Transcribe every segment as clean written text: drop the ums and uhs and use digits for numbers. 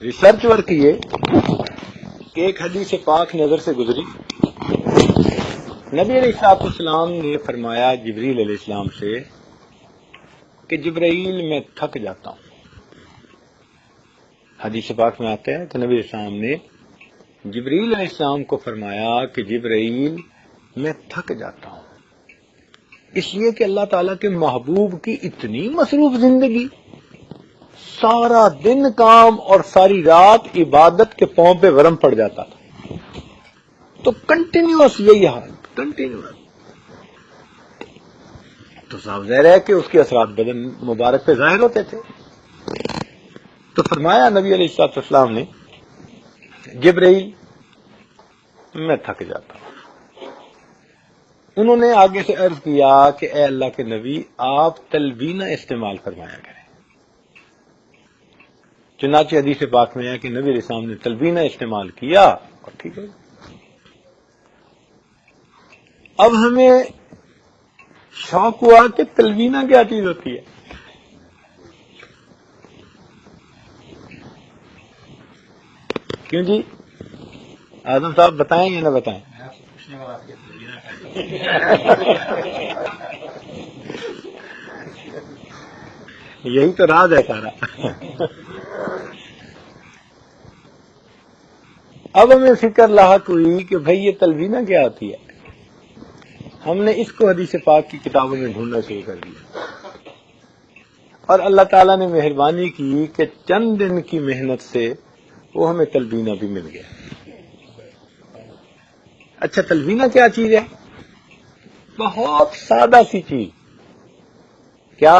Research work یہ کہ ایک حدیث پاک نظر سے گزری. نبی علیہ السلام نے فرمایا جبریل علیہ السلام سے کہ جبرائیل میں تھک جاتا ہوں. حدیث پاک میں آتا ہے کہ نبی علیہ السلام نے جبریل علیہ السلام کو فرمایا کہ جبرائیل میں تھک جاتا ہوں، اس لیے کہ اللہ تعالیٰ کے محبوب کی اتنی مصروف زندگی، سارا دن کام اور ساری رات عبادت کے پاؤں پہ ورم پڑ جاتا تھا. تو کنٹینیوس یہی حال، کنٹینیوس. تو صاف ظاہر ہے کہ اس کے اثرات بدن مبارک پہ ظاہر ہوتے تھے. تو فرمایا نبی علیہ السلام نے جبرائیل میں تھک جاتا ہوں. انہوں نے آگے سے عرض کیا کہ اے اللہ کے نبی آپ تلبینہ استعمال فرمایا کریں. چنانچہ حدیث پاک میں ہے کہ نبی علیہ السلام نے تلبینہ استعمال کیا اور ٹھیک ہے. اب ہمیں شوق ہوا کہ تلبینہ کیا چیز ہوتی ہے. کیوں جی اعظم صاحب بتائیں یا نہ بتائیں؟ یہی تو راز ہے سارا. اب ہمیں فکر لاحق ہوئی کہ بھئی یہ تلبینہ کیا ہوتی ہے. ہم نے اس کو حدیث پاک کی کتابوں میں ڈھونڈنا شروع کر دیا اور اللہ تعالیٰ نے مہربانی کی کہ چند دن کی محنت سے وہ ہمیں تلبینہ بھی مل گیا. اچھا تلبینہ کیا چیز ہے؟ بہت سادہ سی چیز. کیا؟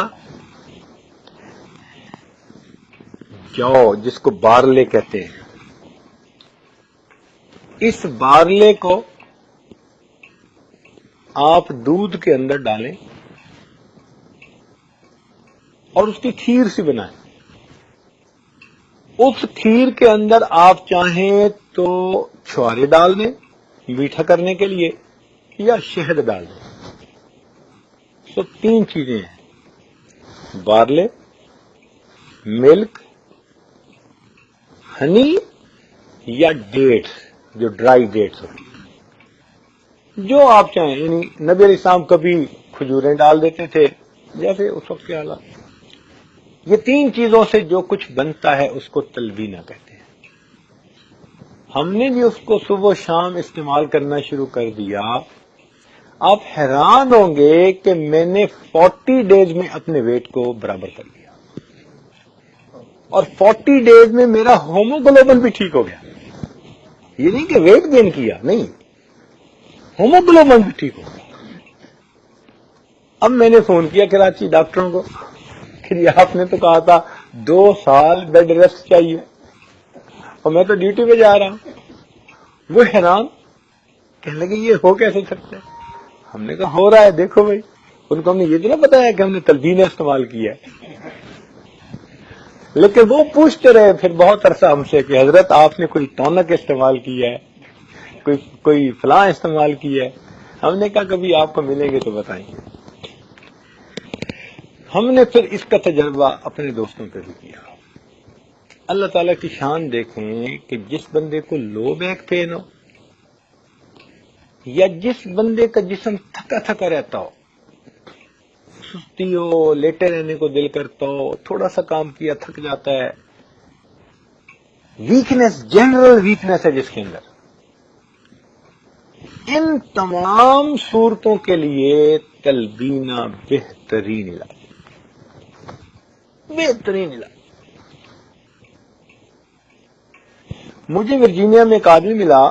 جو جس کو بارلے کہتے ہیں. اس بارلے کو آپ دودھ کے اندر ڈالیں اور اس کی کھیر سی بنائیں. اس کھیر کے اندر آپ چاہیں تو چھوارے ڈال دیں میٹھا کرنے کے لیے یا شہد ڈال دیں. تو تین چیزیں ہیں: بارلے، ملک، ہنی یا ڈیٹس، جو ڈرائی ڈیٹس ہوتی ہیں. جو آپ چاہیں. یعنی نبی علیہ السلام کبھی کھجوریں ڈال دیتے تھے جیسے اس وقت کے حالات. یہ تین چیزوں سے جو کچھ بنتا ہے اس کو تلبینہ کہتے ہیں. ہم نے بھی اس کو صبح و شام استعمال کرنا شروع کر دیا. آپ حیران ہوں گے کہ میں نے 40 ڈیز میں اپنے ویٹ کو برابر کر لیا اور 40 ڈیز میں میرا ہوموگلوبن بھی ٹھیک ہو گیا. یہ نہیں کہ ویٹ گین کیا، نہیں، ہوموگلوبن بھی ٹھیک ہو گیا. اب میں نے فون کیا کراچی ڈاکٹروں کو کہ جی آپ نے تو کہا تھا 2 سال بیڈ ریسٹ چاہیے اور میں تو ڈیوٹی پہ جا رہا ہوں. وہ حیران کہنے لگے یہ ہو کیسے سکتا ہے؟ ہم نے کہا ہو رہا ہے، دیکھو بھائی. ان کو ہم نے یہ تو نہ بتایا کہ ہم نے تلبینہ استعمال کیا ہے. لیکن وہ پوچھتے رہے پھر بہت عرصہ ہم سے کہ حضرت آپ نے کوئی ٹونک استعمال کیا ہے، کوئی فلاں استعمال کیا ہے. ہم نے کہا کبھی آپ کو ملیں گے تو بتائیں گے. ہم نے پھر اس کا تجربہ اپنے دوستوں پہ بھی کیا. اللہ تعالیٰ کی شان دیکھیں کہ جس بندے کو لو بیک پین ہو یا جس بندے کا جسم تھکا تھکا رہتا ہو، سستی ہو، لیٹے رہنے کو دل کرتا ہو، تھوڑا سا کام کیا تھک جاتا ہے، ویکنس، جنرل ویکنس ہے جس کے اندر، ان تمام صورتوں کے لیے تلبینہ بہترین علاج، بہترین علاج. مجھے ورجینیا میں ایک آدمی ملا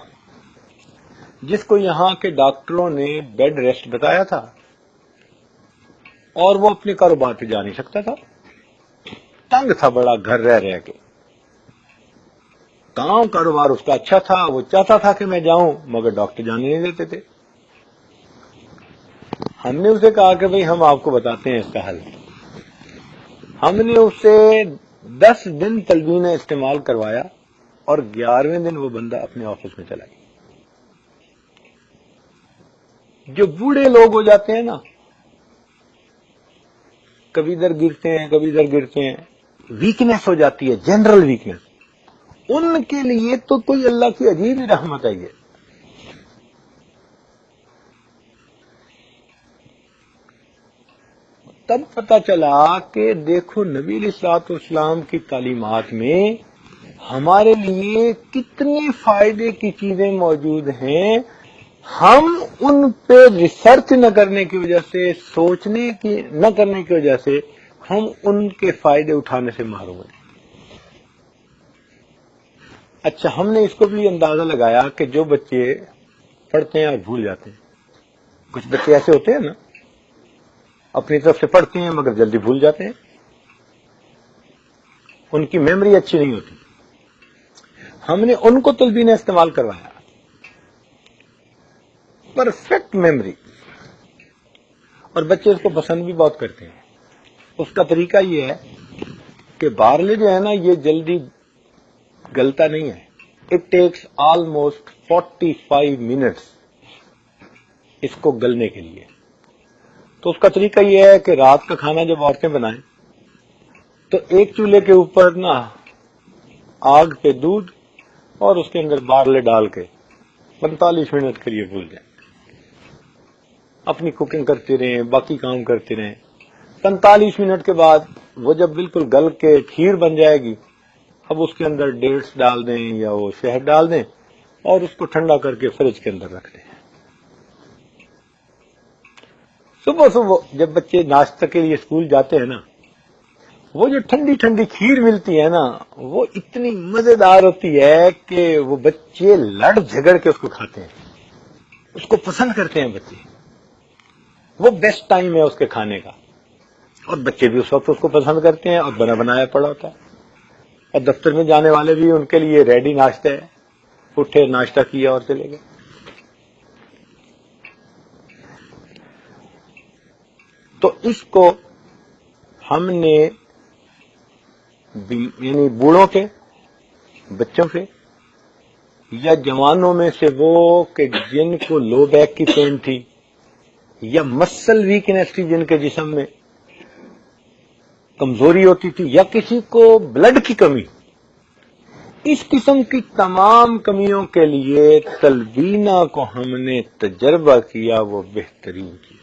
جس کو یہاں کے ڈاکٹروں نے بیڈ ریسٹ بتایا تھا اور وہ اپنے کاروبار پہ جا نہیں سکتا تھا. تنگ تھا بڑا گھر رہ کے. کاروبار اس کا اچھا تھا، وہ چاہتا تھا کہ میں جاؤں مگر ڈاکٹر جانے نہیں دیتے تھے. ہم نے اسے کہا کہ بھئی ہم آپ کو بتاتے ہیں اس کا حل. ہم نے اسے 10 دن تلبینہ استعمال کروایا اور 11ویں دن وہ بندہ اپنے آفس میں چلا گیا. جو بوڑھے لوگ ہو جاتے ہیں نا، کبھی ادھر گرتے ہیں کبھی ادھر گرتے ہیں، ویکنس ہو جاتی ہے، جنرل ویکنس، ان کے لیے تو کوئی اللہ کی عجیب ہی رحمت ہے یہ. تب پتہ چلا کہ دیکھو نبی علیہ الصلوۃ والسلام کی تعلیمات میں ہمارے لیے کتنی فائدے کی چیزیں موجود ہیں. ہم ان پہ ریسرچ نہ کرنے کی وجہ سے، سوچنے کی نہ کرنے کی وجہ سے ہم ان کے فائدے اٹھانے سے محروم ہیں. اچھا، ہم نے اس کو بھی اندازہ لگایا کہ جو بچے پڑھتے ہیں اور بھول جاتے ہیں، کچھ بچے ایسے ہوتے ہیں نا، اپنی طرف سے پڑھتے ہیں مگر جلدی بھول جاتے ہیں، ان کی میموری اچھی نہیں ہوتی. ہم نے ان کو تلبین استعمال کروایا، پرفیکٹ میموری، اور بچے اس کو پسند بھی بہت کرتے ہیں. اس کا طریقہ یہ ہے کہ بارلے جو ہے نا یہ جلدی گلتا نہیں ہے. اٹ ٹیکس آلموسٹ 45 منٹس اس کو گلنے کے لیے. تو اس کا طریقہ یہ ہے کہ رات کا کھانا جب عورتیں بنائیں تو ایک چولہے کے اوپر نا آگ پہ دودھ اور اس کے اندر بارلے ڈال کے 45 منٹ کے لیے بھول جائیں، اپنی کوکنگ کرتے رہیں، باقی کام کرتے رہیں. 45 منٹ کے بعد وہ جب بالکل گل کے کھیر بن جائے گی، اب اس کے اندر ڈیٹس ڈال دیں یا وہ شہد ڈال دیں اور اس کو ٹھنڈا کر کے فریج کے اندر رکھ دیں. صبح صبح جب بچے ناشتہ کے لیے اسکول جاتے ہیں نا، وہ جو ٹھنڈی ٹھنڈی کھیر ملتی ہے نا، وہ اتنی مزیدار ہوتی ہے کہ وہ بچے لڑ جھگڑ کے اس کو کھاتے ہیں، اس کو پسند کرتے ہیں بچے. وہ بیسٹ ٹائم ہے اس کے کھانے کا، اور بچے بھی اس وقت اس کو پسند کرتے ہیں، اور بنا بنایا پڑا ہوتا ہے. اور دفتر میں جانے والے بھی ان کے لیے ریڈی ناشتہ ہے، اٹھے ناشتہ کیا اور چلے گئے. تو اس کو ہم نے یعنی بوڑھوں کے، بچوں کے یا جوانوں میں سے وہ کہ جن کو لو بیک کی پین تھی یا مسل ویکنیس تھی، جن کے جسم میں کمزوری ہوتی تھی، یا کسی کو بلڈ کی کمی، اس قسم کی تمام کمیوں کے لیے تلبینہ کو ہم نے تجربہ کیا، وہ بہترین چیز.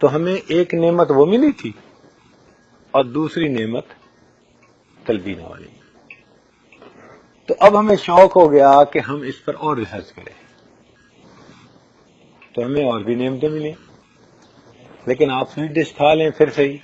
تو ہمیں ایک نعمت وہ ملی تھی اور دوسری نعمت تلبینہ والی. تو اب ہمیں شوق ہو گیا کہ ہم اس پر اور ریسرچ کریں. تو ہمیں اور بھی نعمتیں ملیں، لیکن آپ سویٹ ڈش کھا لیں پھر صحیح.